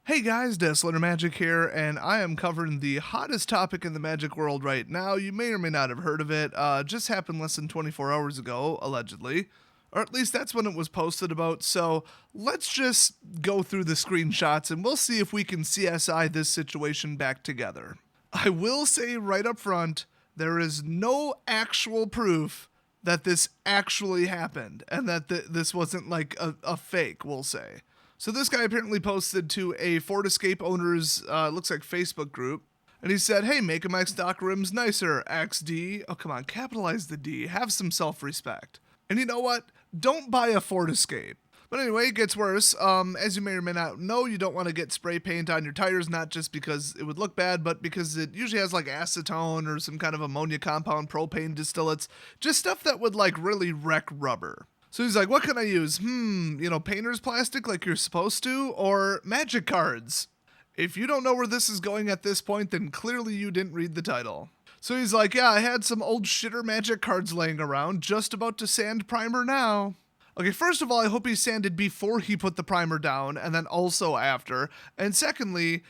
Hey guys, Deslater Magic here, and I am covering the hottest topic in the magic world right now. You may or may not have heard of it. Just happened less than 24 hours ago, allegedly. Or at least that's when it was posted about, so let's just go through the screenshots and we'll see if we can CSI this situation back together. I will say right up front, there is no actual proof that this actually happened, and that this wasn't like a fake, we'll say. So this guy apparently posted to a Ford Escape owners, looks like Facebook group, and he said, hey, make 'em X stock rims nicer, XD. Oh, come on, capitalize the D, have some self-respect. And you know what? Don't buy a Ford Escape. But anyway, it gets worse. As you may or may not know, you don't want to get spray paint on your tires, not just because it would look bad, but because it usually has like acetone or some kind of ammonia compound, propane distillates, just stuff that would like really wreck rubber. So he's like, what can I use? Painter's plastic like you're supposed to, or magic cards? If you don't know where this is going at this point, then clearly you didn't read the title. So he's like, yeah, I had some old shitter magic cards laying around, just about to sand primer now. Okay, first of all, I hope he sanded before he put the primer down, and then also after. And secondly,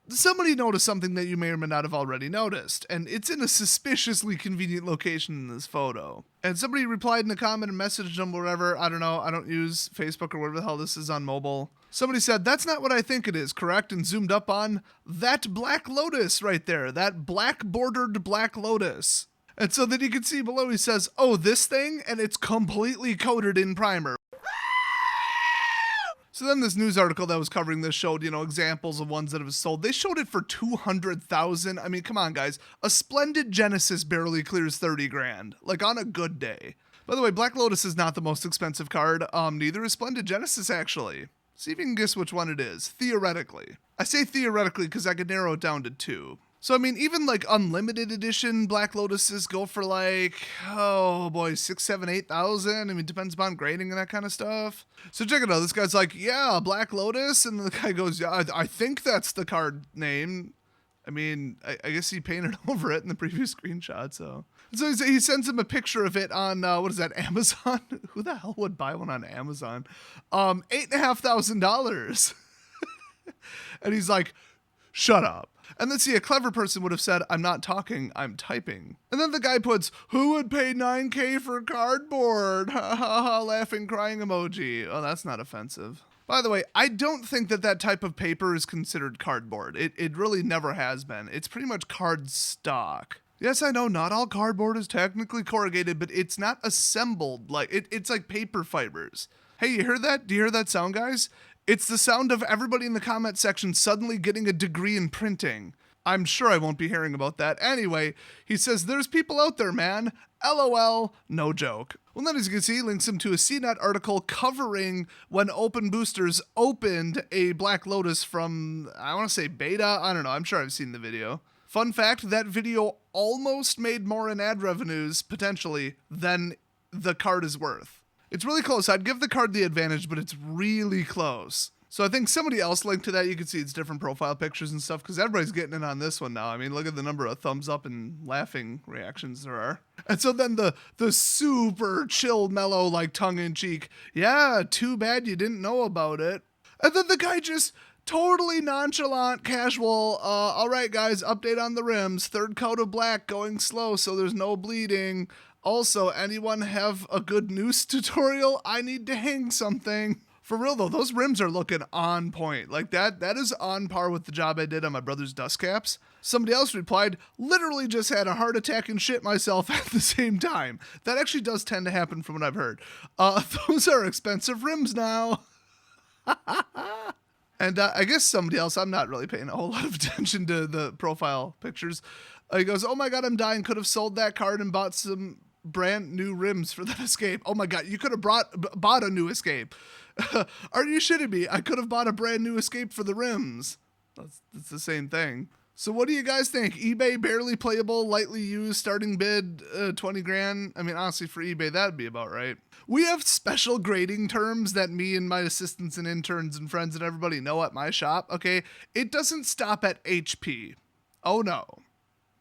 somebody noticed something that you may or may not have already noticed, and it's in a suspiciously convenient location in this photo. And somebody replied in a comment and messaged them, whatever, I don't know, I don't use Facebook or whatever the hell this is on mobile. Somebody said, that's not what I think it is, correct? And zoomed up on that black Lotus right there, that black bordered black Lotus. And so then you can see below he says, oh, this thing, and it's completely coated in primer. So then this news article that was covering this showed, examples of ones that have sold. They showed it for $200,000. I mean, come on, guys. A Splendid Genesis barely clears 30 grand, like on a good day. By the way, Black Lotus is not the most expensive card. Neither is Splendid Genesis, actually. See if you can guess which one it is, theoretically. I say theoretically because I could narrow it down to two. So, I mean, even like unlimited edition Black Lotuses go for like, oh boy, 6, 7, 8,000. I mean, depends upon grading and that kind of stuff. So check it out. This guy's like, yeah, Black Lotus. And the guy goes, yeah, I think that's the card name. I mean, I guess he painted over it in the previous screenshot. So he sends him a picture of it on, what is that, Amazon? Who the hell would buy one on Amazon? $8,500. And he's like, shut up. And then see, a clever person would have said, I'm not talking, I'm typing. And then the guy puts, who would pay $9K for cardboard? Ha ha ha, laughing, crying emoji. Oh, that's not offensive. By the way, I don't think that type of paper is considered cardboard. It really never has been. It's pretty much card stock. Yes, I know not all cardboard is technically corrugated, but it's not assembled. Like it's like paper fibers. Hey, you hear that? Do you hear that sound, guys? It's the sound of everybody in the comment section suddenly getting a degree in printing. I'm sure I won't be hearing about that. Anyway, he says, there's people out there, man. LOL, no joke. Well, then as you can see, he links him to a CNET article covering when Open Boosters opened a Black Lotus from, I want to say beta? I don't know. I'm sure I've seen the video. Fun fact, that video almost made more in ad revenues, potentially, than the card is worth. It's really close. I'd give the card the advantage, but it's really close. So I think somebody else linked to that. You can see it's different profile pictures and stuff because everybody's getting in on this one now. I mean, look at the number of thumbs up and laughing reactions there are. And so then the super chill, mellow, like tongue-in-cheek, yeah, too bad you didn't know about it. And then the guy just totally nonchalant, casual, all right, guys, update on the rims. Third coat of black going slow so there's no bleeding. Also, anyone have a good noose tutorial? I need to hang something. For real though, those rims are looking on point. Like that is on par with the job I did on my brother's dust caps. Somebody else replied, literally just had a heart attack and shit myself at the same time. That actually does tend to happen from what I've heard. Those are expensive rims now. And I guess somebody else, I'm not really paying a whole lot of attention to the profile pictures. He goes, oh my God, I'm dying. Could have sold that card and bought some brand new rims for that Escape. Oh my God, you could have bought a new Escape. Are you shitting me? I could have bought a brand new Escape for the rims. That's the same thing. So what do you guys think? eBay barely playable, lightly used, starting bid 20 grand. I mean, honestly, for eBay, that'd be about right. We have special grading terms that me and my assistants and interns and friends and everybody know at my shop, okay? It doesn't stop at HP. Oh no.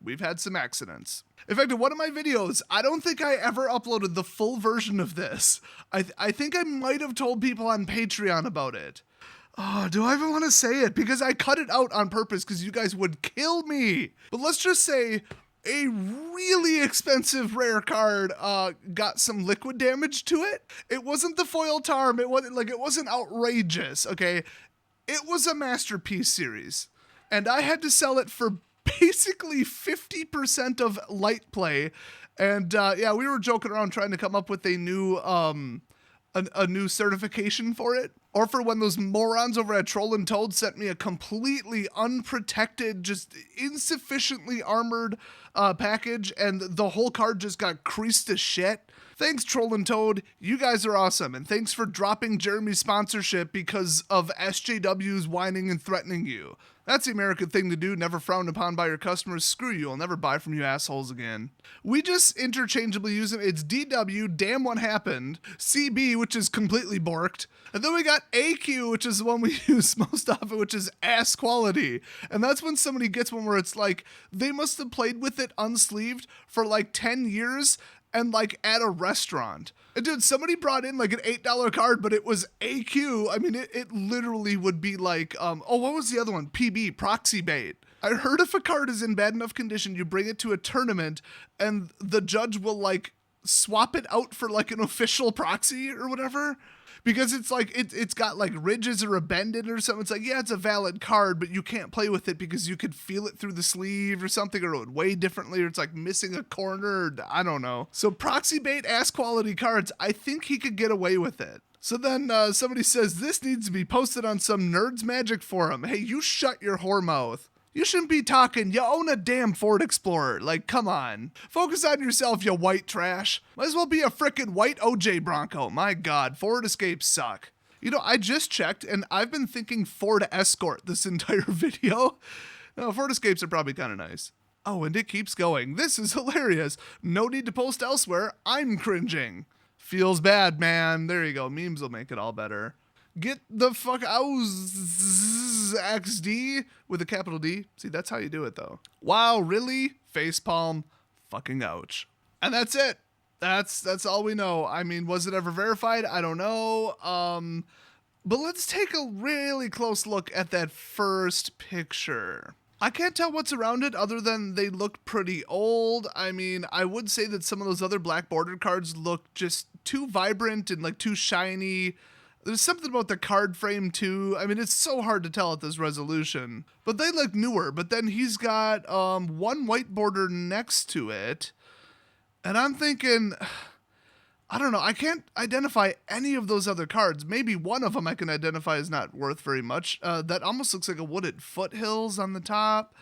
We've had some accidents. In fact, in one of my videos, I don't think I ever uploaded the full version of this. I think I might have told people on Patreon about it. Oh, do I even want to say it? Because I cut it out on purpose because you guys would kill me. But let's just say a really expensive rare card got some liquid damage to it. It wasn't the foil tarm. It wasn't outrageous, okay? It was a masterpiece series. And I had to sell it for basically 50% of light play. And yeah, we were joking around trying to come up with a new a new certification for it. Or for when those morons over at Troll and Toad sent me a completely unprotected, just insufficiently armored package, and the whole card just got creased to shit. Thanks, Troll and Toad. You guys are awesome. And thanks for dropping Jeremy's sponsorship because of SJWs whining and threatening you. That's the American thing to do, never frowned upon by your customers. Screw you, I'll never buy from you assholes again. We just interchangeably use them. It's DW, damn what happened, CB, which is completely borked, and then we got AQ, which is the one we use most often, which is ass quality. And that's when somebody gets one where it's like, they must have played with it unsleeved for like 10 years, and like at a restaurant. And dude, somebody brought in like an $8 card, but it was AQ. I mean, it literally would be like, oh, what was the other one? PB, proxy bait. I heard if a card is in bad enough condition, you bring it to a tournament and the judge will like swap it out for like an official proxy or whatever. Because it's like, it's got like ridges or a bend in it or something. It's like, yeah, it's a valid card, but you can't play with it because you could feel it through the sleeve or something, or it would weigh differently, or it's like missing a corner, or I don't know. So proxy bait ass quality cards, I think he could get away with it. So then somebody says, this needs to be posted on some Nerds Magic forum. Hey, you shut your whore mouth. You shouldn't be talking. You own a damn Ford Explorer. Like, come on. Focus on yourself, you white trash. Might as well be a frickin' white OJ Bronco. My God, Ford Escapes suck. You know, I just checked, and I've been thinking Ford Escort this entire video. No, Ford Escapes are probably kind of nice. Oh, and it keeps going. This is hilarious. No need to post elsewhere. I'm cringing. Feels bad, man. There you go. Memes will make it all better. Get the fuck out, XD with a capital D. See, that's how you do it, though. Wow, really? Facepalm. Fucking ouch. And that's it. That's all we know. I mean, was it ever verified? I don't know. But let's take a really close look at that first picture. I can't tell what's around it other than they look pretty old. I mean, I would say that some of those other black bordered cards look just too vibrant and like too shiny. There's something about the card frame too. I mean, it's so hard to tell at this resolution, but they look newer. But then he's got one white border next to it. And I'm thinking, I don't know. I can't identify any of those other cards. Maybe one of them I can identify is not worth very much. That almost looks like a Wooded Foothills on the top.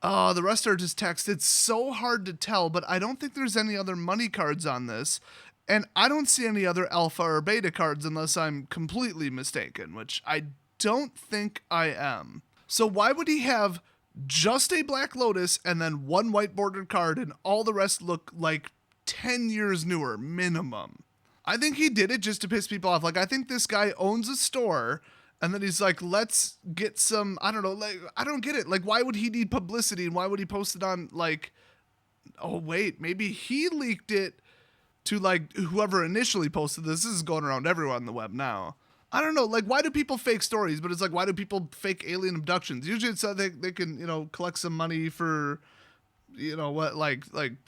The rest are just text. It's so hard to tell, but I don't think there's any other money cards on this. And I don't see any other alpha or beta cards unless I'm completely mistaken, which I don't think I am. So why would he have just a Black Lotus and then one white bordered card and all the rest look like 10 years newer minimum? I think he did it just to piss people off. Like, I think this guy owns a store and then he's like, let's get some, I don't know, like, I don't get it. Like, why would he need publicity and why would he post it on, like, oh wait, maybe he leaked it to like whoever initially posted this. This is going around everywhere on the web now. I don't know, like, why do people fake stories? But it's like, why do people fake alien abductions? Usually it's so they can, you know, collect some money for, you know, what, like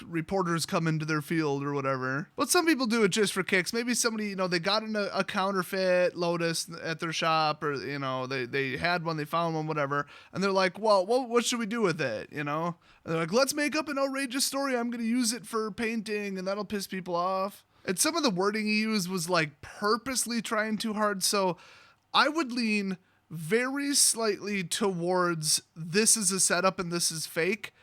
reporters come into their field or whatever. But some people do it just for kicks. Maybe somebody, you know, they got in a counterfeit Lotus at their shop, or, you know, they had one, they found one, whatever. And they're like, well, what should we do with it, you know? And they're like, let's make up an outrageous story. I'm going to use it for painting, and that'll piss people off. And some of the wording he used was like purposely trying too hard. So I would lean very slightly towards this is a setup and this is fake,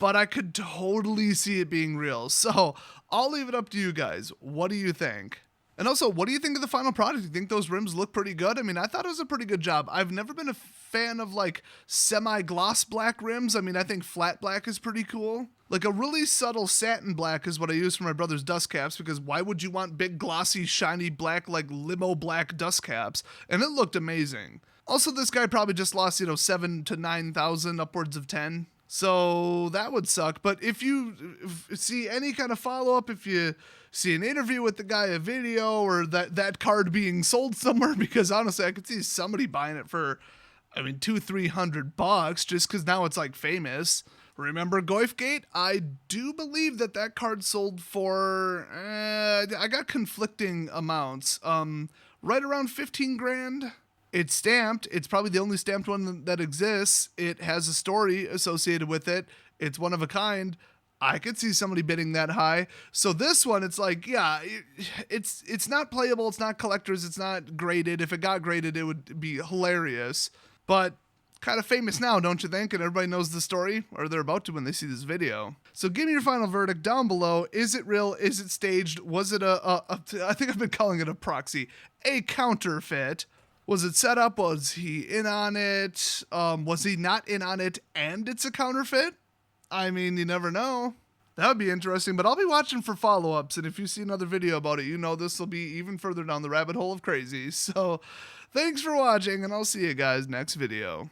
but I could totally see it being real. So I'll leave it up to you guys. What do you think? And also, what do you think of the final product? Do you think those rims look pretty good? I mean, I thought it was a pretty good job. I've never been a fan of like semi-gloss black rims. I mean, I think flat black is pretty cool. Like a really subtle satin black is what I use for my brother's dust caps, because why would you want big glossy shiny black like limo black dust caps? And it looked amazing. Also, this guy probably just lost, you know, 7,000 to 9,000, upwards of 10. So that would suck. But if you see any kind of follow-up, if you see an interview with the guy, a video, or that card being sold somewhere, because honestly, I could see somebody buying it for, I mean, $200-300 just because now it's like famous. Remember Goifgate? I do believe that card sold for, I got conflicting amounts. Right around 15 grand. It's stamped. It's probably the only stamped one that exists. It has a story associated with it. It's one of a kind. I could see somebody bidding that high. So this one, it's like, yeah, it's not playable. It's not collectors. It's not graded. If it got graded, it would be hilarious. But kind of famous now, don't you think? And everybody knows the story, or they're about to when they see this video. So give me your final verdict down below. Is it real? Is it staged? Was it I think I've been calling it a proxy, a counterfeit? Was it set up? Was he in on it? Was he not in on it and it's a counterfeit? I mean, you never know. That would be interesting, but I'll be watching for follow-ups, and if you see another video about it, you know this will be even further down the rabbit hole of crazy. So thanks for watching, and I'll see you guys next video.